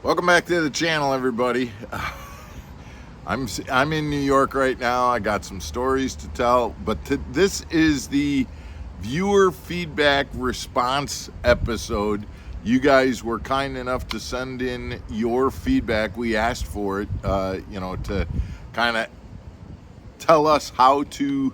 Welcome back to the channel, everybody. I'm in New York right now. I got some stories to tell, but this is the viewer feedback response episode. You guys were kind enough to send in your feedback. We asked for it, to kind of tell us how to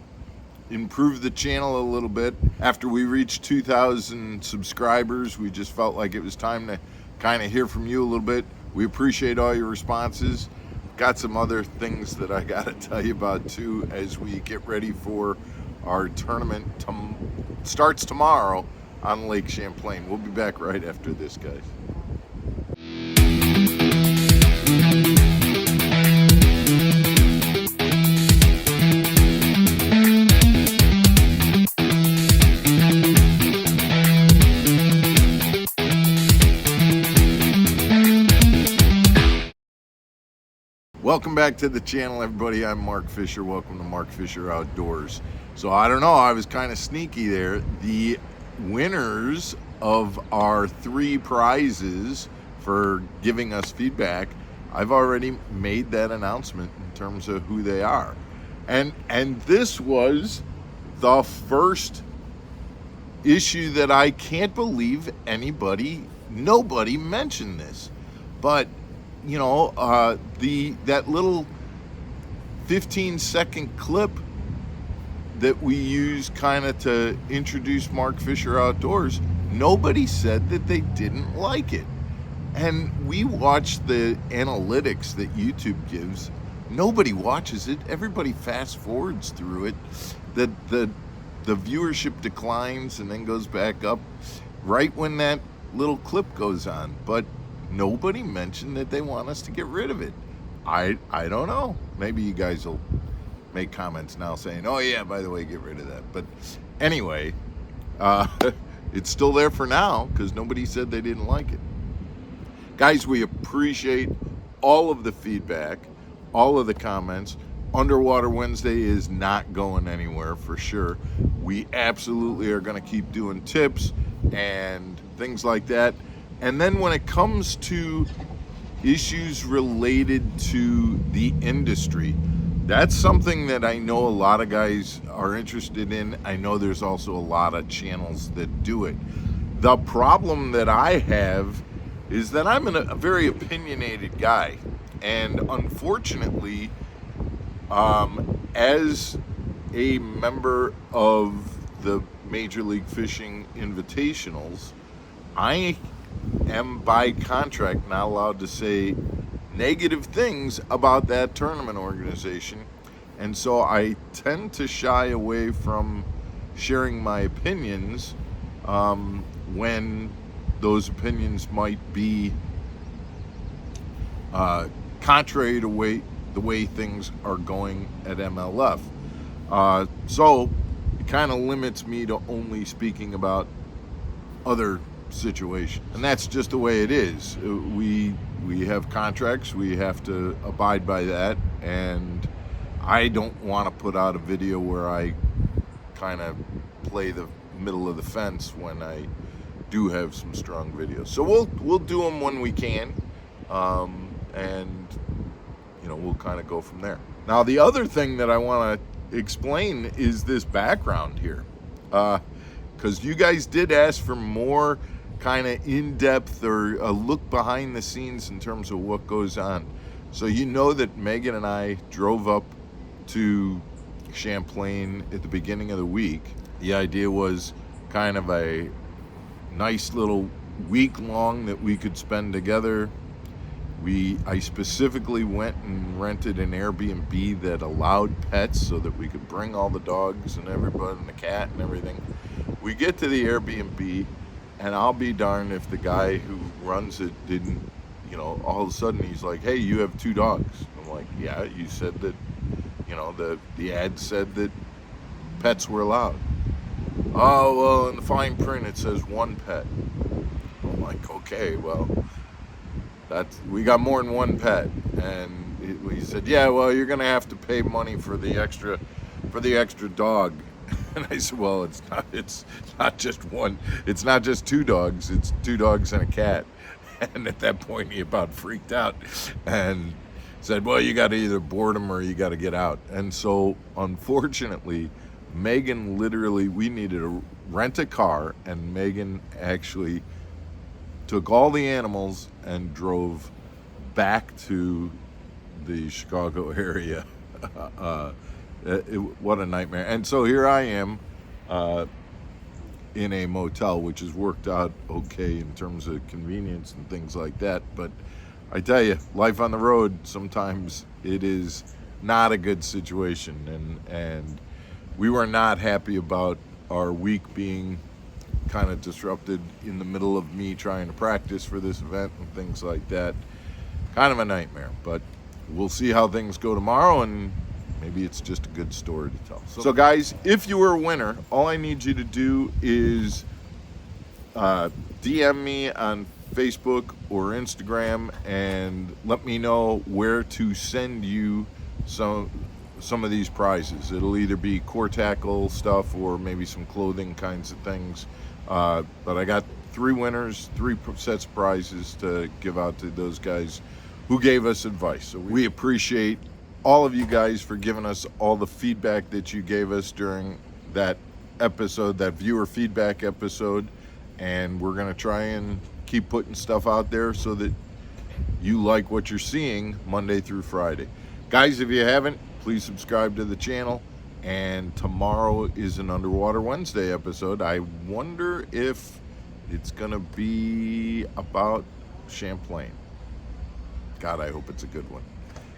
improve the channel a little bit. After we reached 2,000 subscribers, we just felt like it was time to kind of hear from you a little bit. We appreciate all your responses. Got some other things that I got to tell you about too as we get ready for our tournament. Starts tomorrow on Lake Champlain. We'll be back right after this, guys. Welcome back to the channel, everybody. I'm Mark Fisher. Welcome to Mark Fisher Outdoors. So I don't know, I was kind of sneaky there. The winners of our 3 prizes for giving us feedback, I've already made that announcement in terms of who they are. And this was the first issue that I can't believe nobody mentioned this. But you know, that little 15-second clip that we use kind of to introduce Mark Fisher Outdoors, nobody said that they didn't like it. And we watch the analytics that YouTube gives. Nobody watches it. Everybody fast forwards through it. The viewership declines and then goes back up right when that little clip goes on. But nobody mentioned that they want us to get rid of it. I don't know. Maybe you guys will make comments now saying, oh yeah, by the way, get rid of that. But anyway, it's still there for now because nobody said they didn't like it. Guys, we appreciate all of the feedback, all of the comments. Underwater Wednesday is not going anywhere for sure. We absolutely are going to keep doing tips and things like that. And then when it comes to issues related to the industry, that's something that I know a lot of guys are interested in. I know there's also a lot of channels that do it. The problem that I have is that I'm a very opinionated guy. And unfortunately, as a member of the Major League Fishing Invitationals, I am by contract not allowed to say negative things about that tournament organization, and so I tend to shy away from sharing my opinions when those opinions might be contrary to the way things are going at MLF. So it kind of limits me to only speaking about other situation, and that's just the way it is. We have contracts, we have to abide by that, and I don't want to put out a video where I kind of play the middle of the fence when I do have some strong videos. So we'll do them when we can, and we'll kind of go from there. Now the other thing that I want to explain is this background here, because you guys did ask for more kind of in-depth or a look behind the scenes in terms of what goes on. So you know that Megan and I drove up to Champlain at the beginning of the week. The idea was kind of a nice little week long that we could spend together. I specifically went and rented an Airbnb that allowed pets so that we could bring all the dogs and everybody and the cat and everything. We get to the Airbnb, and I'll be darned if the guy who runs it didn't, all of a sudden he's like, hey, you have 2 dogs. I'm like, yeah, you said that, the ad said that pets were allowed. Oh, well, in the fine print it says 1 pet. I'm like, okay, well, we got more than 1 pet. And he said, yeah, well, you're gonna have to pay money for the extra dog. And I said, well, it's not just 1, it's not just 2 dogs, it's 2 dogs and a cat. And at that point, he about freaked out and said, well, you got to either board him or you got to get out. And so, unfortunately, Megan literally, we needed to rent a car, and Megan actually took all the animals and drove back to the Chicago area. What a nightmare. And so here I am in a motel, which has worked out okay in terms of convenience and things like that. But I tell you, life on the road, sometimes it is not a good situation. And we were not happy about our week being kind of disrupted in the middle of me trying to practice for this event and things like that. Kind of a nightmare, but we'll see how things go tomorrow, and maybe it's just a good story to tell. So guys, if you were a winner, all I need you to do is DM me on Facebook or Instagram and let me know where to send you some of these prizes. It'll either be core tackle stuff or maybe some clothing kinds of things. But I got 3 winners, 3 sets of prizes to give out to those guys who gave us advice. So we appreciate all of you guys for giving us all the feedback that you gave us during that episode, that viewer feedback episode. And we're going to try and keep putting stuff out there so that you like what you're seeing Monday through Friday. Guys, if you haven't, please subscribe to the channel. And tomorrow is an Underwater Wednesday episode. I wonder if it's going to be about Champlain. God, I hope it's a good one.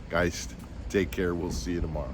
Guys, take care. We'll see you tomorrow.